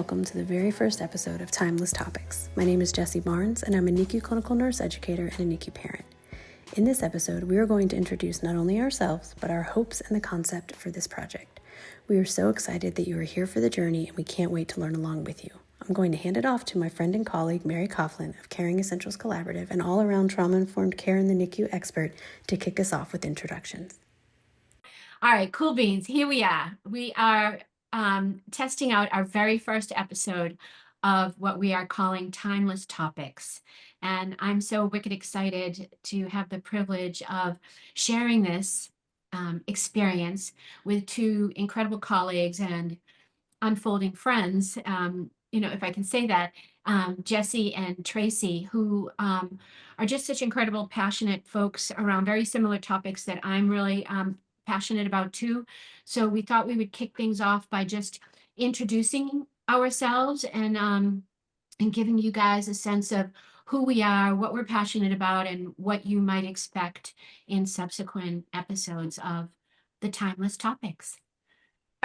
welcome to the very first episode of Timeless Topics. My name is Jessi Barnes, and I'm a NICU clinical nurse educator and a NICU parent. In this episode, we are going to introduce not only ourselves, but our hopes and the concept for this project. We are so excited that you are here for the journey, and we can't wait to learn along with you. I'm going to hand it off to my friend and colleague, Mary Coughlin of Caring Essentials Collaborative, an all-around trauma-informed care in the NICU expert, to kick us off with introductions. All right, cool beans. Here we are. We are testing out our very first episode of what we are calling Timeless Topics. And I'm so wicked excited to have the privilege of sharing this experience with two incredible colleagues and unfolding friends, if I can say that, Jessi and Tracey, who are just such incredible, passionate folks around very similar topics that I'm really passionate about too. So we thought we would kick things off by just introducing ourselves and giving you guys a sense of who we are, what we're passionate about, and what you might expect in subsequent episodes of the Timeless Topics.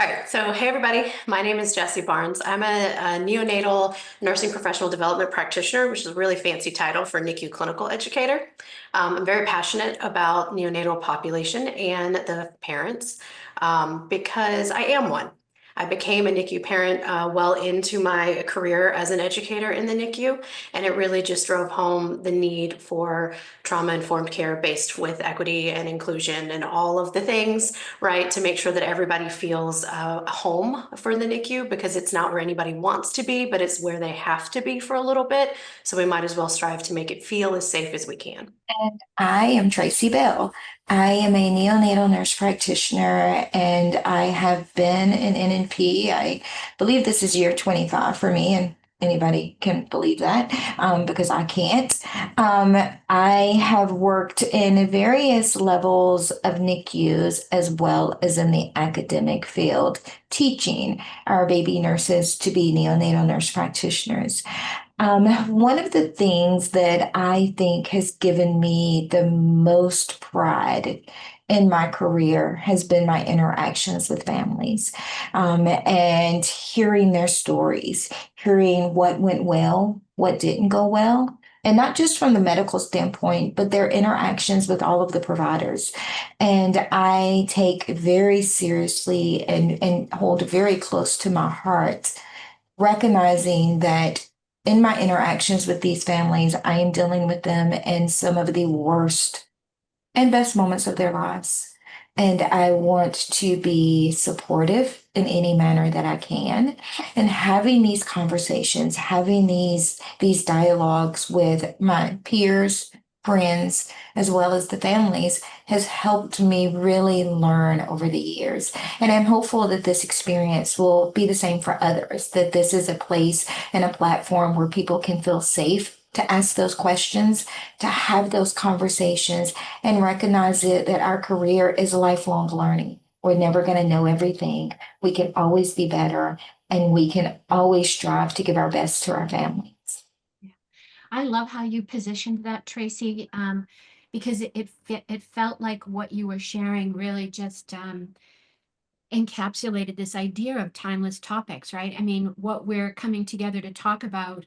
All right, so hey everybody, my name is Jessi Barnes. I'm a neonatal nursing professional development practitioner, which is a really fancy title for NICU clinical educator. I'm very passionate about neonatal population and the parents because I am one. I became a NICU parent well into my career as an educator in the NICU, and it really just drove home the need for trauma-informed care based with equity and inclusion and all of the things, right, to make sure that everybody feels home for the NICU, because it's not where anybody wants to be, but it's where they have to be for a little bit. So we might as well strive to make it feel as safe as we can. And I am Tracey Bell. I am a neonatal nurse practitioner, and I have been in NNP. I believe this is year 25 for me, and anybody can believe that because I can't. I have worked in various levels of NICUs as well as in the academic field, teaching our baby nurses to be neonatal nurse practitioners. One of the things that I think has given me the most pride in my career has been my interactions with families, and hearing their stories, hearing what went well, what didn't go well. And not just from the medical standpoint, but their interactions with all of the providers. And I take very seriously and hold very close to my heart, recognizing that in my interactions with these families, I am dealing with them in some of the worst and best moments of their lives. And I want to be supportive in any manner that I can. And having these conversations, having these dialogues with my peers, friends, as well as the families, has helped me really learn over the years. And I'm hopeful that this experience will be the same for others, that this is a place and a platform where people can feel safe to ask those questions, to have those conversations, and recognize that our career is lifelong learning. We're never going to know everything. We can always be better, and we can always strive to give our best to our families. I love how you positioned that, Tracey, because it felt like what you were sharing really just encapsulated this idea of timeless topics, right? I mean, what we're coming together to talk about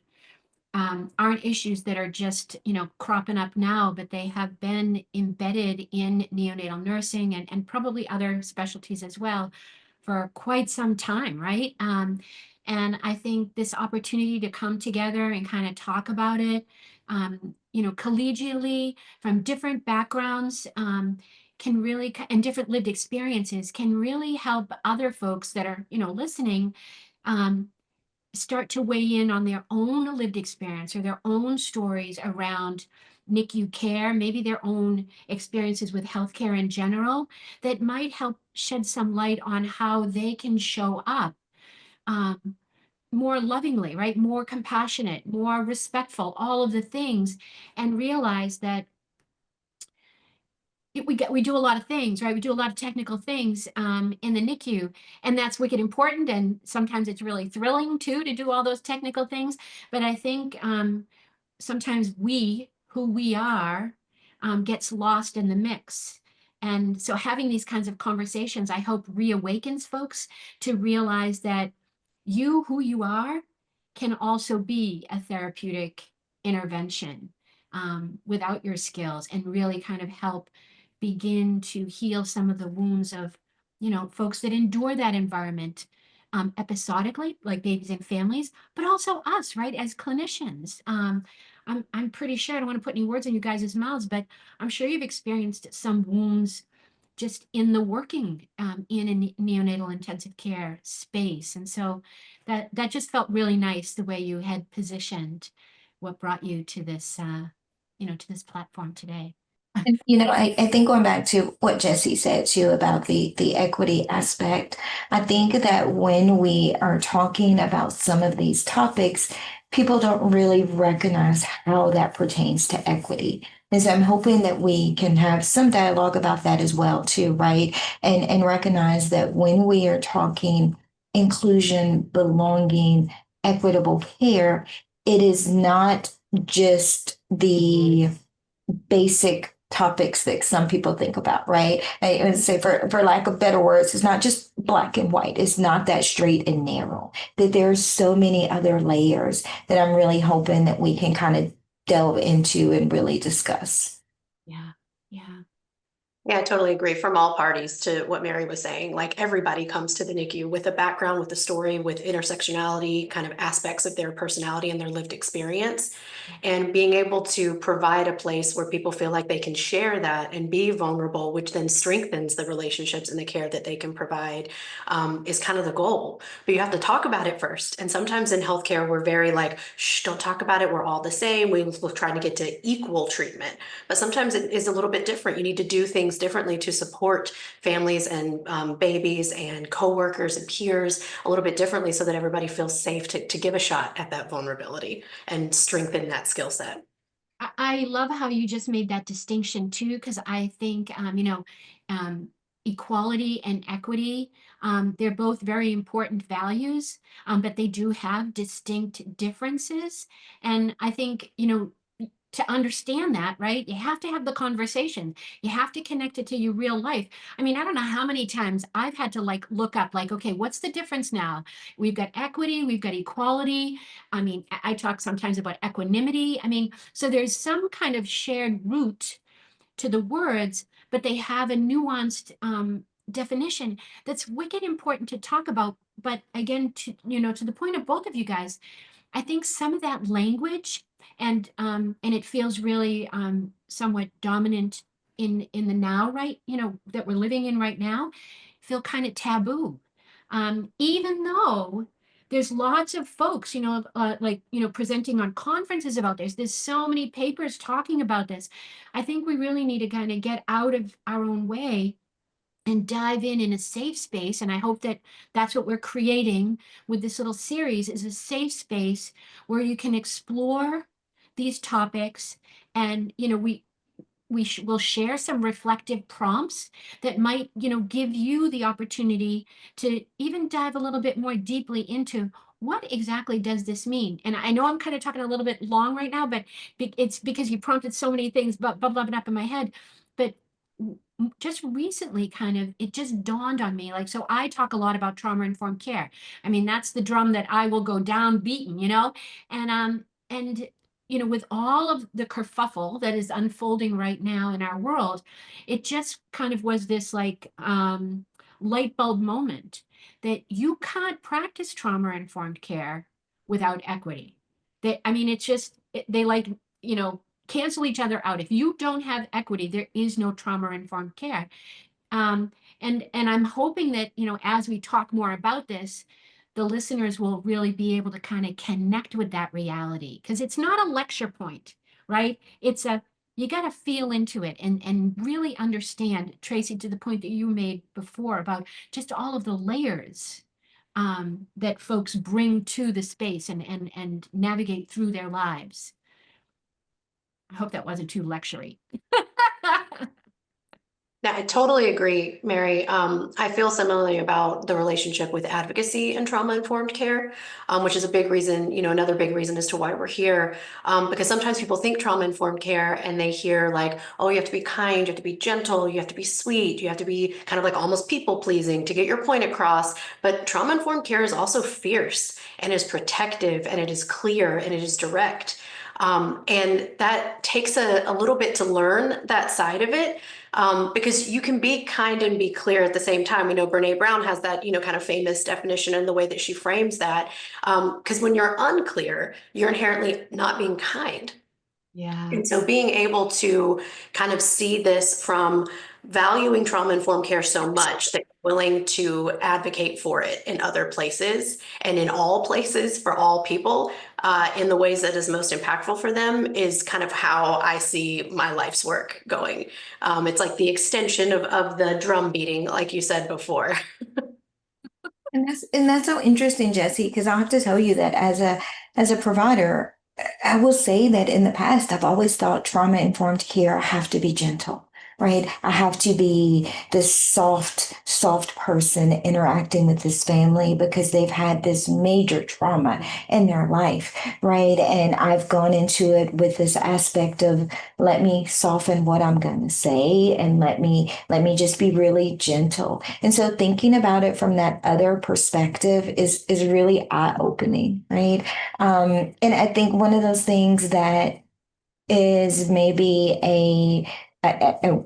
aren't issues that are just, cropping up now, but they have been embedded in neonatal nursing and probably other specialties as well for quite some time, right? And I think this opportunity to come together and kind of talk about it, collegially from different backgrounds, can really, and different lived experiences can really help other folks that are, listening, start to weigh in on their own lived experience or their own stories around NICU care, maybe their own experiences with healthcare in general, that might help shed some light on how they can show up more lovingly, right? More compassionate, more respectful, all of the things, and realize that we do a lot of things, right? We do a lot of technical things in the NICU, and that's wicked important. And sometimes it's really thrilling too to do all those technical things. But I think sometimes who we are, gets lost in the mix. And so having these kinds of conversations, I hope reawakens folks to realize that who you are can also be a therapeutic intervention without your skills, and really kind of help begin to heal some of the wounds of, folks that endure that environment episodically, like babies and families, but also us, right, as clinicians. I'm pretty sure, I don't want to put any words in you guys' mouths, but I'm sure you've experienced some wounds just in the working in a neonatal intensive care space. And so that just felt really nice, the way you had positioned what brought you to this, to this platform today. And, I think going back to what Jessi said too about the equity aspect, I think that when we are talking about some of these topics, people don't really recognize how that pertains to equity. And so I'm hoping that we can have some dialogue about that as well too, right? And recognize that when we are talking inclusion, belonging, equitable care, it is not just the basic topics that some people think about, right? I would say, for lack of better words, it's not just black and white. It's not that straight and narrow. That there's so many other layers that I'm really hoping that we can kind of delve into and really discuss. Yeah, yeah. Yeah, I totally agree from all parties to what Mary was saying. Like everybody comes to the NICU with a background, with a story, with intersectionality, kind of aspects of their personality and their lived experience. And being able to provide a place where people feel like they can share that and be vulnerable, which then strengthens the relationships and the care that they can provide, is kind of the goal. But you have to talk about it first. And sometimes in healthcare, we're very like, shh, don't talk about it. We're all the same. We're trying to get to equal treatment. But sometimes it is a little bit different. You need to do things differently to support families and babies and coworkers and peers a little bit differently, so that everybody feels safe to give a shot at that vulnerability and strengthen that skill set. I love how you just made that distinction too, because I think, equality and equity, they're both very important values, but they do have distinct differences. And I think, to understand that, right, you have to have the conversation. You have to connect it to your real life. I mean, I don't know how many times I've had to like look up, like, okay, what's the difference now? We've got equity, we've got equality. I mean, I talk sometimes about equanimity. I mean, so there's some kind of shared root to the words, but they have a nuanced definition that's wicked important to talk about. But again, to the point of both of you guys, I think some of that language, and it feels really somewhat dominant in the now, right? That we're living in right now, feel kind of taboo. Even though there's lots of folks, like, presenting on conferences about this. There's so many papers talking about this. I think we really need to kind of get out of our own way and dive in a safe space. And I hope that that's what we're creating with this little series, is a safe space where you can explore these topics. And we'll share some reflective prompts that might give you the opportunity to even dive a little bit more deeply into what exactly does this mean. And I know I'm kind of talking a little bit long right now, but it's because you prompted so many things bubbling up in my head. But just recently, kind of, it just dawned on me, like, so I talk a lot about trauma informed care. I mean, that's the drum that I will go down beating, and with all of the kerfuffle that is unfolding right now in our world, it just kind of was this like light bulb moment that you can't practice trauma informed care without equity. I mean, it's just, they like, cancel each other out. If you don't have equity, there is no trauma informed care. Um, and I'm hoping that, as we talk more about this, the listeners will really be able to kind of connect with that reality, because it's not a lecture point, right? You got to feel into it and really understand, Tracey, to the point that you made before about just all of the layers that folks bring to the space and navigate through their lives. I hope that wasn't too lectury. Yeah, I totally agree, Mary. I feel similarly about the relationship with advocacy and trauma-informed care, which is a big reason, another big reason as to why we're here. Because sometimes people think trauma-informed care and they hear like, oh, you have to be kind, you have to be gentle, you have to be sweet, you have to be kind of like almost people-pleasing to get your point across. But trauma-informed care is also fierce and is protective and it is clear and it is direct. And that takes a little bit to learn that side of it, because you can be kind and be clear at the same time. We know Brene Brown has that, kind of famous definition in the way that she frames that. Because when you're unclear, you're inherently not being kind. Yeah. And so being able to kind of see this from valuing trauma-informed care so much that you're willing to advocate for it in other places and in all places for all people, in the ways that is most impactful for them is kind of how I see my life's work going. It's like the extension of the drum beating, like you said before. And that's so interesting, Jessi, because I'll have to tell you that as a provider, I will say that in the past, I've always thought trauma-informed care, I have to be gentle, right? I have to be this soft person interacting with this family because they've had this major trauma in their life, right? And I've gone into it with this aspect of let me soften what I'm going to say and let me just be really gentle. And so thinking about it from that other perspective is really eye-opening, right? And I think one of those things that is maybe a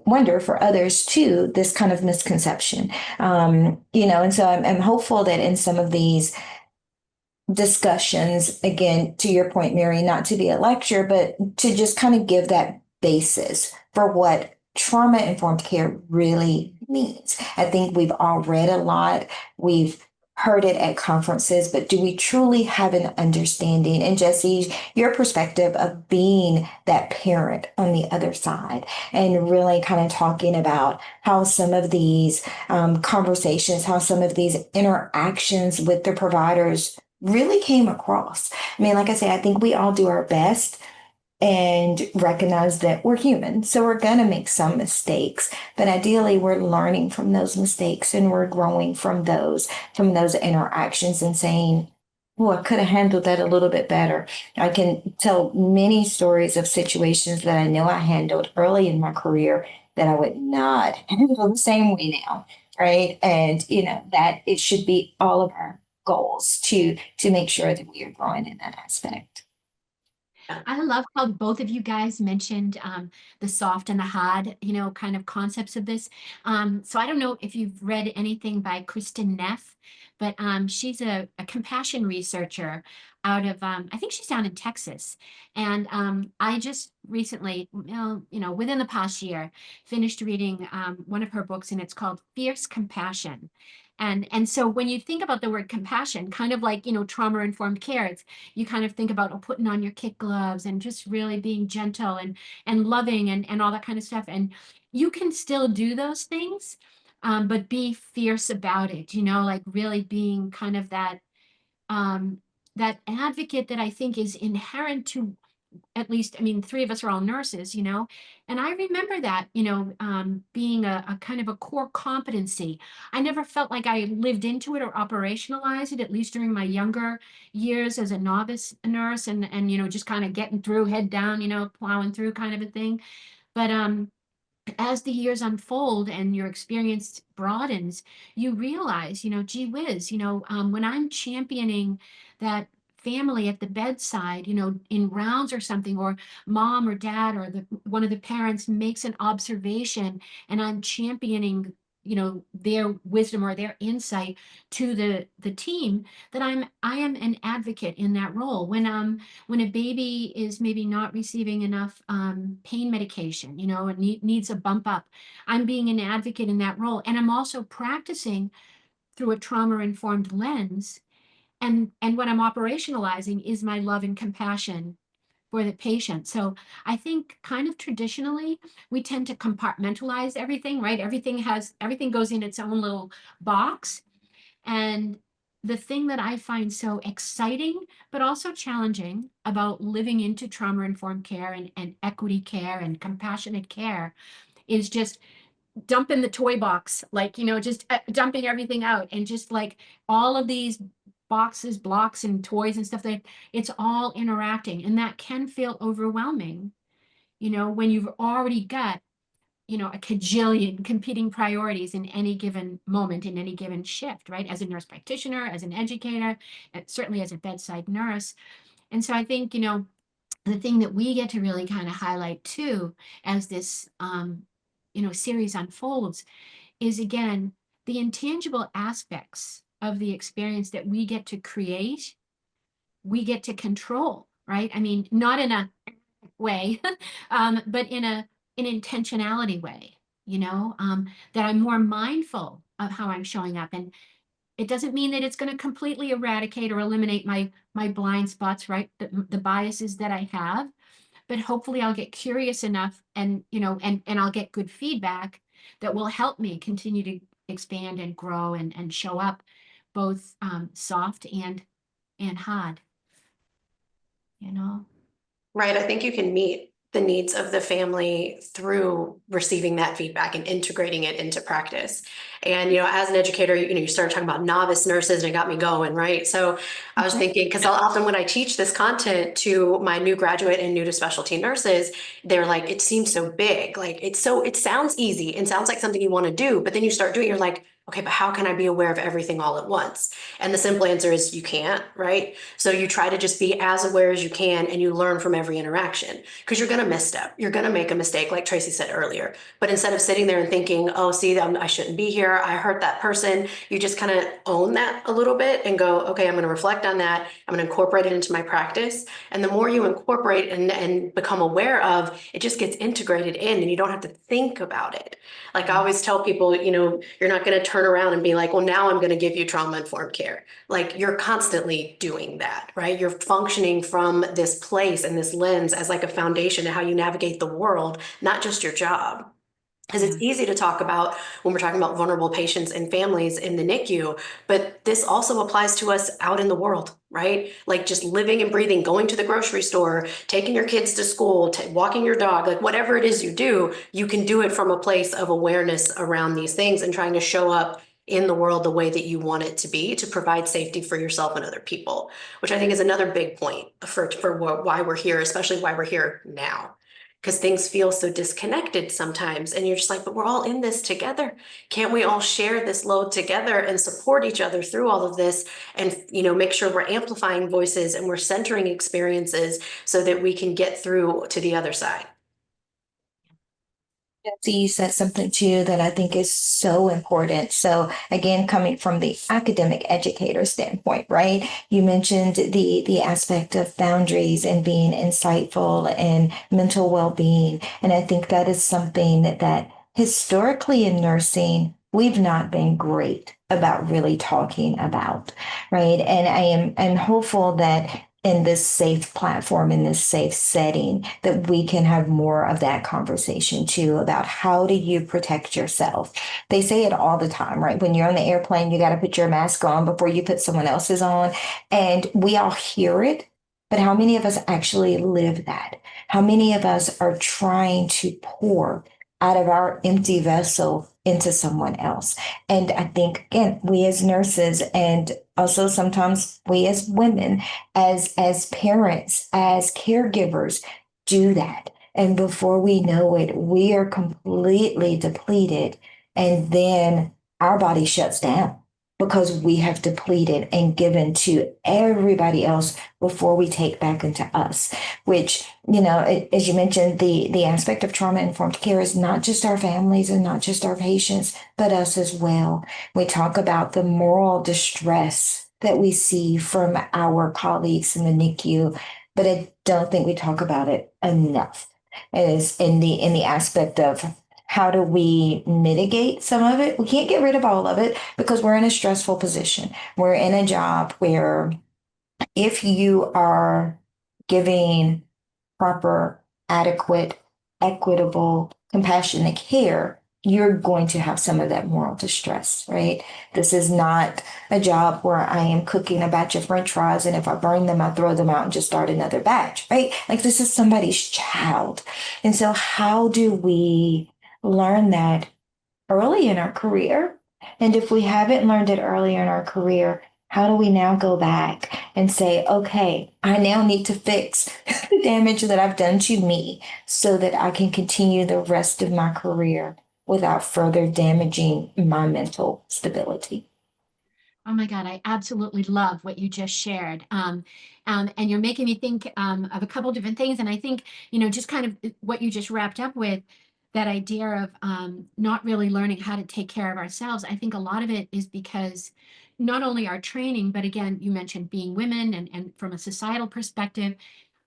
wonder for others too, this kind of misconception. And so I'm hopeful that in some of these discussions, again, to your point, Mary, not to be a lecture, but to just kind of give that basis for what trauma informed care really means. I think we've all read a lot, we've heard it at conferences, but do we truly have an understanding? And Jessi, your perspective of being that parent on the other side and really kind of talking about how some of these conversations, how some of these interactions with the providers really came across. I mean, like I say, I think we all do our best and recognize that we're human. So we're going to make some mistakes, but ideally we're learning from those mistakes and we're growing from those interactions and saying, oh, I could have handled that a little bit better. I can tell many stories of situations that I know I handled early in my career that I would not handle the same way now. Right. And that it should be all of our goals to make sure that we are growing in that aspect. I love how both of you guys mentioned the soft and the hard, kind of concepts of this. So I don't know if you've read anything by Kristen Neff, but she's a compassion researcher out of, I think she's down in Texas. And I just recently, within the past year, finished reading one of her books, and it's called Fierce Compassion. And so when you think about the word compassion, kind of like, trauma-informed care, you kind of think about putting on your kid gloves and just really being gentle and loving and all that kind of stuff. And you can still do those things, but be fierce about it, like really being kind of that advocate that I think is inherent to, at least, I mean, three of us are all nurses, and I remember that, being a kind of a core competency. I never felt like I lived into it or operationalized it, at least during my younger years as a novice nurse and, just kind of getting through head down, plowing through kind of a thing. But, as the years unfold and your experience broadens, you realize, gee whiz, when I'm championing that family at the bedside, in rounds or something, or mom or dad or one of the parents makes an observation and I'm championing, their wisdom or their insight to the team, that I am an advocate in that role. When a baby is maybe not receiving enough pain medication, and needs a bump up, I'm being an advocate in that role. And I'm also practicing through a trauma-informed lens. And what I'm operationalizing is my love and compassion for the patient. So I think kind of traditionally, we tend to compartmentalize everything, right? Everything goes in its own little box. And the thing that I find so exciting, but also challenging about living into trauma-informed care and equity care and compassionate care is just dumping the toy box, like, just dumping everything out, and just like all of these boxes, blocks, and toys and stuff, that it's all interacting. And that can feel overwhelming, when you've already got, a cajillion competing priorities in any given moment, in any given shift, right? As a nurse practitioner, as an educator, and certainly as a bedside nurse. And so I think, the thing that we get to really kind of highlight too, as this, series unfolds, is again, the intangible aspects of the experience that we get to create, we get to control, right? I mean, not in a way, but in an intentionality way, that I'm more mindful of how I'm showing up. And it doesn't mean that it's going to completely eradicate or eliminate my blind spots, right? The biases that I have, but hopefully I'll get curious enough, and, and I'll get good feedback that will help me continue to expand and grow and show up both soft and hard, Right. I think you can meet the needs of the family through receiving that feedback and integrating it into practice. And, as an educator, you started talking about novice nurses and it got me going, right? So I was thinking, because often when I teach this content to my new graduate and new to specialty nurses, they're like, it seems so big. Like it sounds easy and sounds like something you want to do, but then you start doing it, you're like, okay, but how can I be aware of everything all at once? And the simple answer is you can't, right? So you try to just be as aware as you can, and you learn from every interaction, because you're going to misstep. You're going to make a mistake, like Tracey said earlier. But instead of sitting there and thinking, oh, see, I shouldn't be here, I hurt that person, you just kind of own that a little bit and go, okay, I'm going to reflect on that. I'm going to incorporate it into my practice. And the more you incorporate and become aware of, it just gets integrated in, and you don't have to think about it. Like I always tell people, you're not going to turn around and be like, well, now I'm going to give you trauma-informed care. Like you're constantly doing that, right? You're functioning from this place and this lens as like a foundation to how you navigate the world, not just your job. Because it's easy to talk about when we're talking about vulnerable patients and families in the NICU, but this also applies to us out in the world, right? Like just living and breathing, going to the grocery store, taking your kids to school, walking your dog, like whatever it is you do, you can do it from a place of awareness around these things and trying to show up in the world the way that you want it to be, to provide safety for yourself and other people, which I think is another big point for why we're here, especially why we're here now. Because things feel so disconnected sometimes, and you're just like, but we're all in this together. Can't we all share this load together and support each other through all of this, and make sure we're amplifying voices and we're centering experiences so that we can get through to the other side. You said something too that I think is so important. So again, coming from the academic educator standpoint, right? You mentioned the aspect of boundaries and being insightful and mental well-being. And I think that is something that historically in nursing, we've not been great about really talking about, right? And I'm hopeful that in this safe platform, in this safe setting, that we can have more of that conversation too about how do you protect yourself. They say it all the time, right? When you're on the airplane, you got to put your mask on before you put someone else's on. And we all hear it, but how many of us actually live that? How many of us are trying to pour out of our empty vessel into someone else? And I think, again, we as nurses, and also sometimes we as women, as parents, as caregivers, do that. And before we know it, we are completely depleted. And then our body shuts down because we have depleted and given to everybody else before we take back into us, which, as you mentioned, the aspect of trauma-informed care is not just our families and not just our patients, but us as well. We talk about the moral distress that we see from our colleagues in the NICU, but I don't think we talk about it enough. As in the aspect of how do we mitigate some of it? We can't get rid of all of it because we're in a stressful position. We're in a job where if you are giving proper, adequate, equitable, compassionate care, you're going to have some of that moral distress, right? This is not a job where I am cooking a batch of French fries, and if I burn them, I throw them out and just start another batch, right? Like this is somebody's child. And so how do we learn that early in our career? And if we haven't learned it earlier in our career, how do we now go back and say, okay, I now need to fix the damage that I've done to me so that I can continue the rest of my career without further damaging my mental stability? Oh my God, I absolutely love what you just shared. And you're making me think of a couple different things. And I think, just kind of what you just wrapped up with, that idea of not really learning how to take care of ourselves. I think a lot of it is because not only our training, but again, you mentioned being women and from a societal perspective,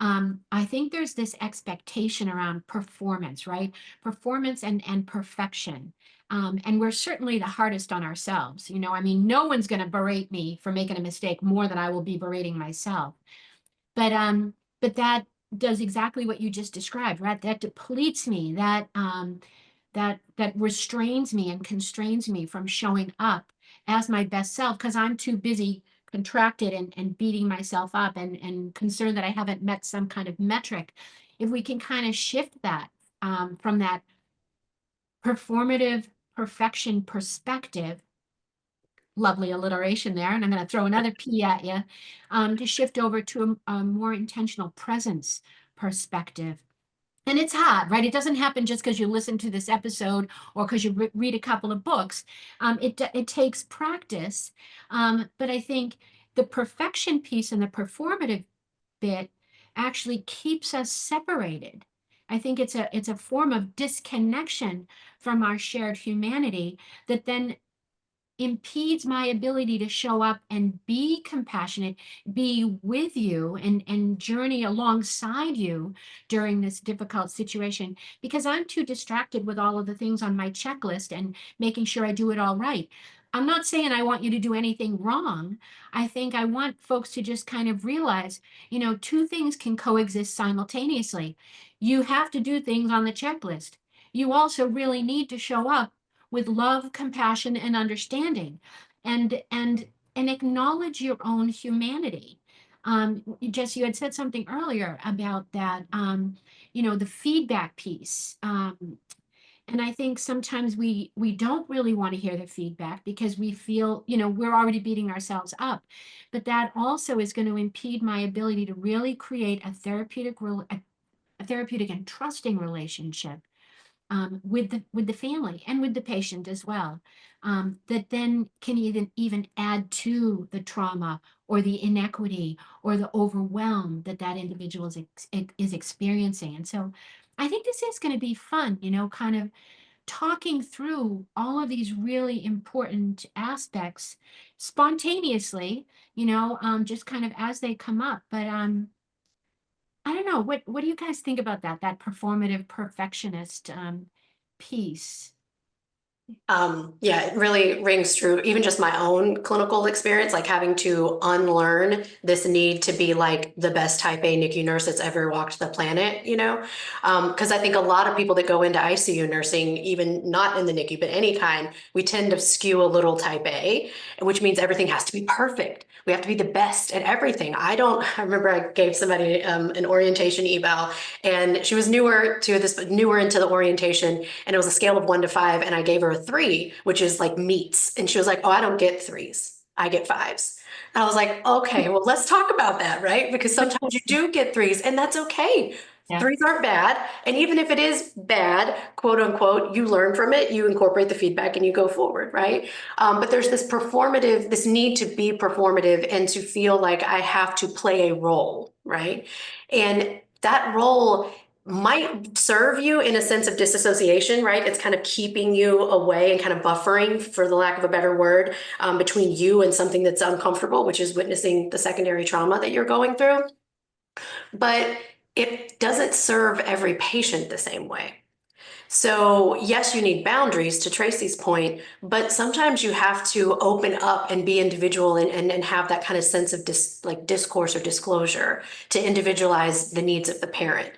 I think there's this expectation around performance, right? Performance and perfection. And we're certainly the hardest on ourselves. I mean, no one's going to berate me for making a mistake more than I will be berating myself. But that does exactly what you just described, right? That depletes me, that restrains me and constrains me from showing up as my best self because I'm too busy contracted and beating myself up and concerned that I haven't met some kind of metric. If we can kind of shift that from that performative perfection perspective, lovely alliteration there, and I'm going to throw another P at you, to shift over to a more intentional presence perspective. And it's hard, right? It doesn't happen just because you listen to this episode or because you read a couple of books. It takes practice. But I think the perfection piece and the performative bit actually keeps us separated. I think it's a form of disconnection from our shared humanity that then impedes my ability to show up and be compassionate, be with you and journey alongside you during this difficult situation because I'm too distracted with all of the things on my checklist and making sure I do it all right. I'm not saying I want you to do anything wrong. I think I want folks to just kind of realize, two things can coexist simultaneously. You have to do things on the checklist. You also really need to show up with love, compassion, and understanding, and acknowledge your own humanity. Jess, you had said something earlier about that, the feedback piece. And I think sometimes we don't really want to hear the feedback because we feel, we're already beating ourselves up. But that also is going to impede my ability to really create a therapeutic and trusting relationship with the family and with the patient as well, that then can even add to the trauma or the inequity or the overwhelm that individual is experiencing. And so I think this is going to be fun, kind of talking through all of these really important aspects spontaneously, just kind of as they come up. But I don't know. What do you guys think about that performative perfectionist piece? Yeah, it really rings true. Even just my own clinical experience, like having to unlearn this need to be like the best type A NICU nurse that's ever walked the planet, Because I think a lot of people that go into ICU nursing, even not in the NICU, but any kind, we tend to skew a little type A, which means everything has to be perfect. We have to be the best at everything. I remember I gave somebody an orientation eval, and she was newer to this, but newer into the orientation, and it was a scale of 1 to 5, and I gave her a 3, which is like meets. And she was like, oh, I don't get 3s. I get 5s. And I was like, okay, well, let's talk about that, right? Because sometimes you do get 3s, and that's okay. Yeah. 3s aren't bad. And even if it is bad, quote unquote, you learn from it, you incorporate the feedback and you go forward, right? But there's this need to be performative and to feel like I have to play a role, right? And that role might serve you in a sense of disassociation, right? It's kind of keeping you away and kind of buffering, for the lack of a better word, between you and something that's uncomfortable, which is witnessing the secondary trauma that you're going through. But it doesn't serve every patient the same way. So yes, you need boundaries, to Tracey's point, but sometimes you have to open up and be individual and have that kind of sense of discourse or disclosure to individualize the needs of the parent.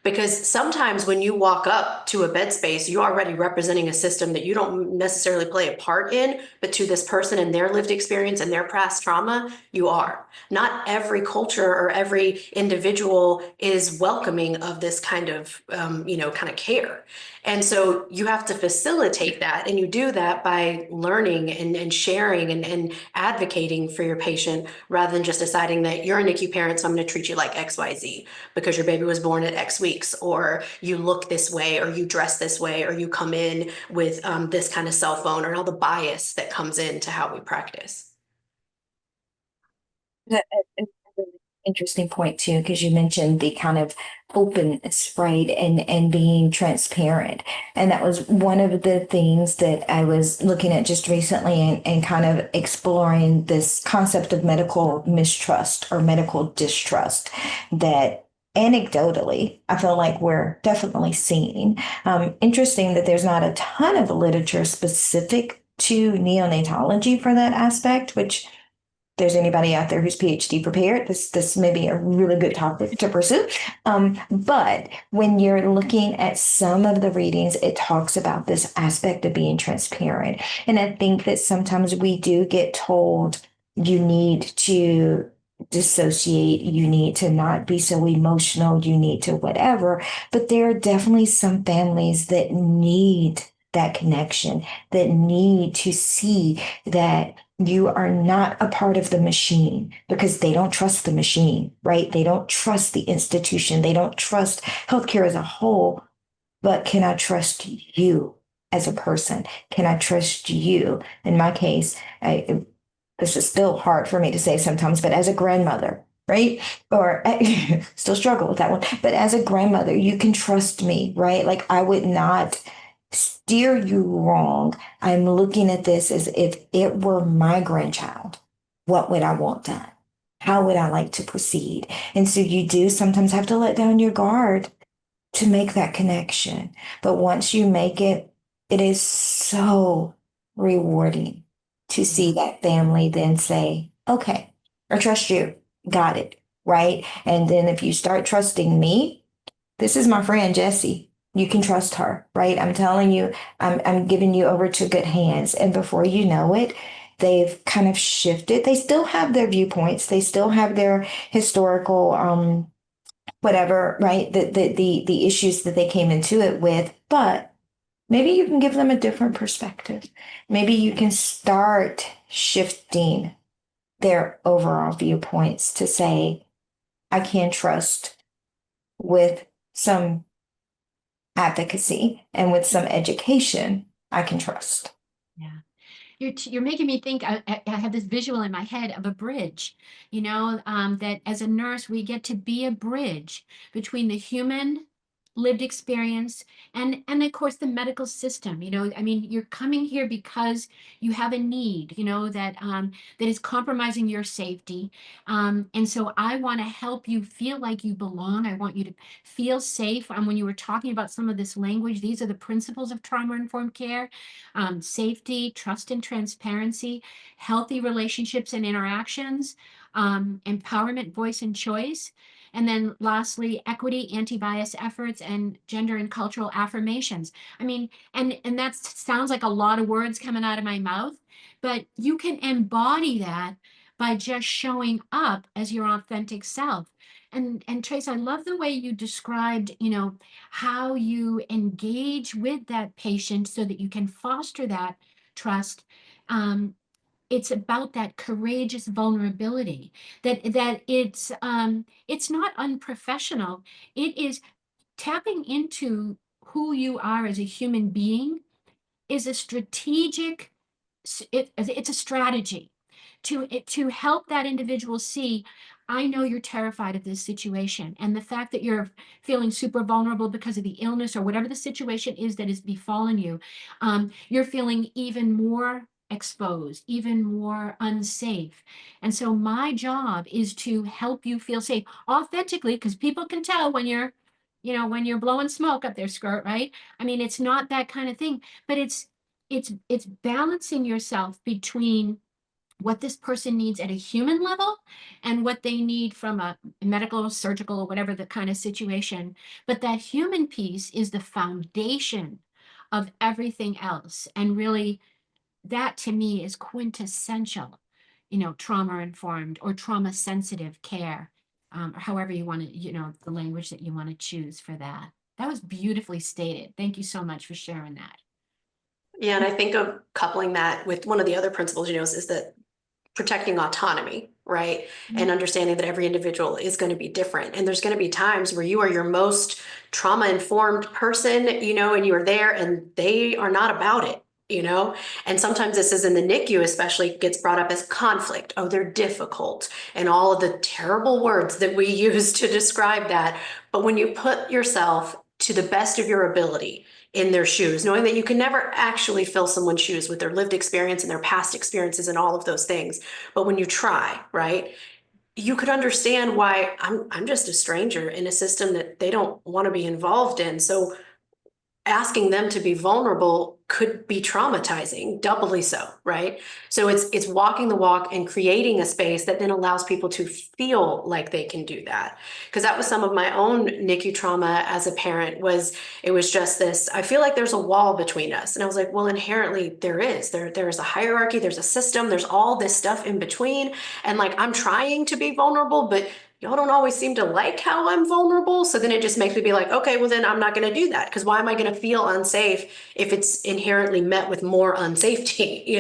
Because sometimes when you walk up to a bed space, you're already representing a system that you don't necessarily play a part in, but to this person and their lived experience and their past trauma, you are. Not every culture or every individual is welcoming of this kind of, kind of care. And so you have to facilitate that. And you do that by learning and sharing and advocating for your patient rather than just deciding that you're a NICU parent, so I'm going to treat you like XYZ because your baby was born at X weeks, or you look this way, or you dress this way, or you come in with this kind of cell phone, or all the bias that comes into how we practice. A really interesting point too, because you mentioned the kind of openness, right, and being transparent, and that was one of the things that I was looking at just recently, and kind of exploring this concept of medical mistrust or medical distrust that anecdotally I feel like we're definitely seeing. Interesting that there's not a ton of literature specific to neonatology for that aspect, which there's anybody out there who's PhD prepared, this may be a really good topic to pursue. But when you're looking at some of the readings, it talks about this aspect of being transparent. And I think that sometimes we do get told you need to dissociate, you need to not be so emotional, you need to whatever. But there are definitely some families that need that connection, that need to see that you are not a part of the machine, because they don't trust the machine, right? They don't trust the institution. They don't trust healthcare as a whole. But can I trust you as a person? Can I trust you? In my case, this is still hard for me to say sometimes, but as a grandmother, right? Or still struggle with that one. But as a grandmother, you can trust me, right? Like I would not steer you wrong. I'm looking at this as if it were my grandchild. What would I want done? How would I like to proceed? And so you do sometimes have to let down your guard to make that connection. But once you make it, it is so rewarding to see that family then say, okay, I trust you. Got it. Right. And then if you start trusting me, this is my friend Jessi. You can trust her, right? I'm telling you, I'm giving you over to good hands. And before you know it, they've kind of shifted. They still have their viewpoints. They still have their historical whatever, right? The issues that they came into it with, but maybe you can give them a different perspective. Maybe you can start shifting their overall viewpoints to say, I can trust with some advocacy and with some education, I can trust. Yeah. You're making me think. I have this visual in my head of a bridge, that as a nurse, we get to be a bridge between the human lived experience and of course the medical system. I mean, you're coming here because you have a need, that is compromising your safety. And so I want to help you feel like you belong. I want you to feel safe. When you were talking about some of this language, these are the principles of trauma-informed care: safety, trust and transparency, healthy relationships and interactions, empowerment, voice and choice. And then lastly, equity, anti-bias efforts, and gender and cultural affirmations. I mean, and that sounds like a lot of words coming out of my mouth, but you can embody that by just showing up as your authentic self. And Trace, I love the way you described, how you engage with that patient so that you can foster that trust. It's about that courageous vulnerability, that it's not unprofessional. It is tapping into who you are as a human being is a strategic, it's a strategy to help that individual see, I know you're terrified of this situation, and the fact that you're feeling super vulnerable because of the illness or whatever the situation is that has befallen you, you're feeling even more exposed, even more unsafe. And so my job is to help you feel safe authentically, because people can tell when you're blowing smoke up their skirt, right? I mean, it's not that kind of thing, but it's balancing yourself between what this person needs at a human level and what they need from a medical, surgical, or whatever the kind of situation. But that human piece is the foundation of everything else. And really, that to me is quintessential, trauma informed or trauma sensitive care, or however you want to, the language that you want to choose for that. That was beautifully stated. Thank you so much for sharing that. Yeah, and I think of coupling that with one of the other principles, is that protecting autonomy, right? And understanding that every individual is going to be different. And there's going to be times where you are your most trauma-informed person, and you are there and they are not about it. And sometimes this is in the NICU, especially gets brought up as conflict. Oh, they're difficult, and all of the terrible words that we use to describe that. But when you put yourself to the best of your ability in their shoes, knowing that you can never actually fill someone's shoes with their lived experience and their past experiences and all of those things. But when you try, right, you could understand why I'm just a stranger in a system that they don't want to be involved in. So asking them to be vulnerable could be traumatizing, doubly so, right? So it's walking the walk and creating a space that then allows people to feel like they can do that. Because that was some of my own NICU trauma as a parent. It was just this, I feel like there's a wall between us. And I was like, well, inherently there is. There's a hierarchy, there's a system, there's all this stuff in between. And like, I'm trying to be vulnerable, but y'all don't always seem to like how I'm vulnerable. So then it just makes me be like, okay, well then I'm not going to do that, because why am I going to feel unsafe if it's inherently met with more unsafety,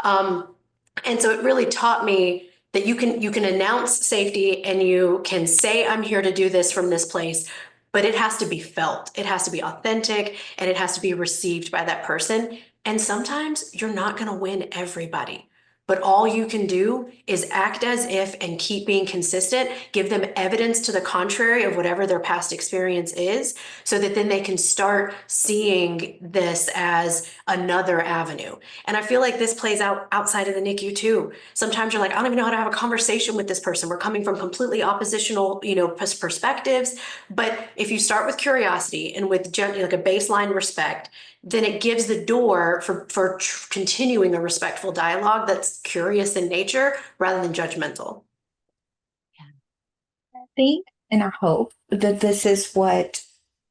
And so it really taught me that you can announce safety and you can say, I'm here to do this from this place, but it has to be felt. It has to be authentic, and it has to be received by that person. And sometimes you're not going to win everybody. But all you can do is act as if and keep being consistent, give them evidence to the contrary of whatever their past experience is, so that then they can start seeing this as another avenue. And I feel like this plays out outside of the NICU too. Sometimes you're like, I don't even know how to have a conversation with this person. We're coming from completely oppositional, perspectives. But if you start with curiosity and with like a baseline respect, then it gives the door for continuing a respectful dialogue that's curious in nature rather than judgmental. I think and I hope that this is what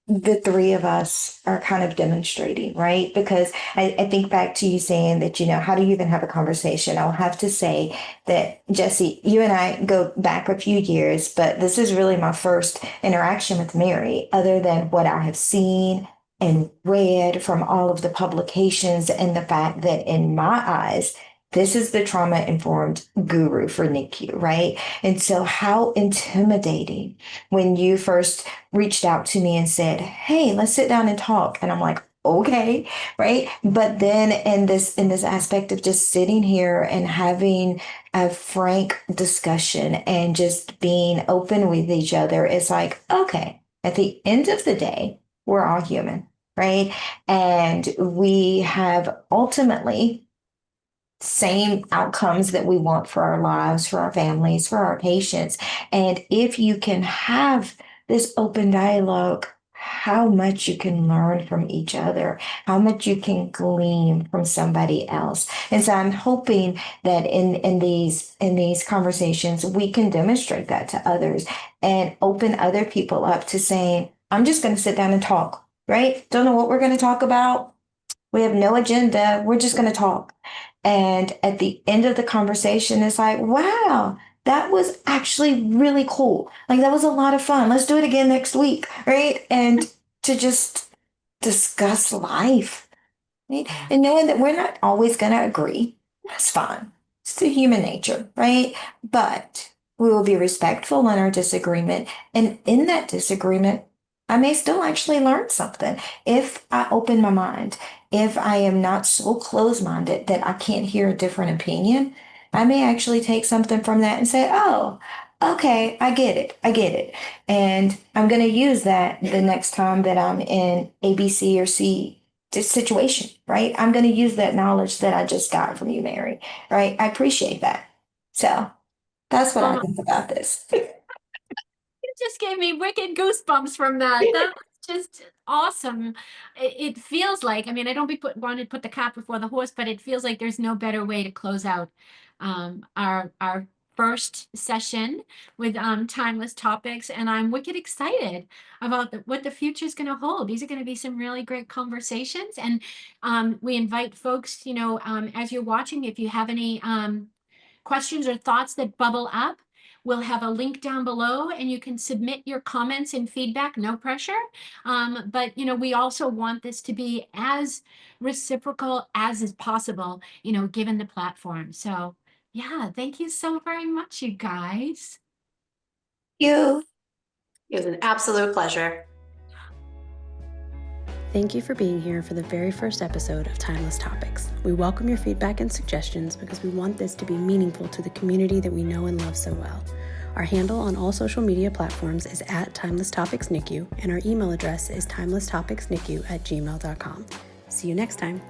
the three of us are kind of demonstrating, right? Because I think back to you saying that, how do you even have a conversation? I'll have to say that, Jessi, you and I go back a few years, but this is really my first interaction with Mary, other than what I have seen and read from all of the publications, and the fact that in my eyes, this is the trauma informed guru for NICU, right? And so, how intimidating when you first reached out to me and said, hey, let's sit down and talk. And I'm like, okay, right? But then in this aspect of just sitting here and having a frank discussion and just being open with each other, it's like, okay, at the end of the day, we're all human, right? And we have ultimately same outcomes that we want for our lives, for our families, for our patients. And if you can have this open dialogue, how much you can learn from each other, how much you can glean from somebody else. And so I'm hoping that in these conversations, we can demonstrate that to others and open other people up to saying, I'm just going to sit down and talk, right? Don't know what we're going to talk about. We have no agenda. We're just going to talk. And at the end of the conversation, it's like, wow, that was actually really cool. Like, that was a lot of fun. Let's do it again next week, right? And to just discuss life, right? And knowing that we're not always going to agree, that's fine. It's the human nature, right? But we will be respectful in our disagreement. And in that disagreement, I may still actually learn something if I open my mind. If I am not so close-minded that I can't hear a different opinion, I may actually take something from that and say, oh, okay, I get it. I get it. And I'm going to use that the next time that I'm in A, B, C, or C situation, right? I'm going to use that knowledge that I just got from you, Mary, right? I appreciate that. So that's what I think about this. You just gave me wicked goosebumps from that. That was just awesome. It feels like, I mean, I don't wanted to put the cart before the horse, but it feels like there's no better way to close out our first session with timeless topics, and I'm wicked excited about what the future is going to hold. These are going to be some really great conversations, and we invite folks, as you're watching, if you have any questions or thoughts that bubble up, we'll have a link down below and you can submit your comments and feedback, no pressure. But we also want this to be as reciprocal as is possible, given the platform. So yeah, thank you so very much, you guys. You. It was an absolute pleasure. Thank you for being here for the very first episode of Timeless Topics. We welcome your feedback and suggestions because we want this to be meaningful to the community that we know and love so well. Our handle on all social media platforms is @TimelessTopicsNICU, and our email address is timelesstopicsnicu@gmail.com. See you next time.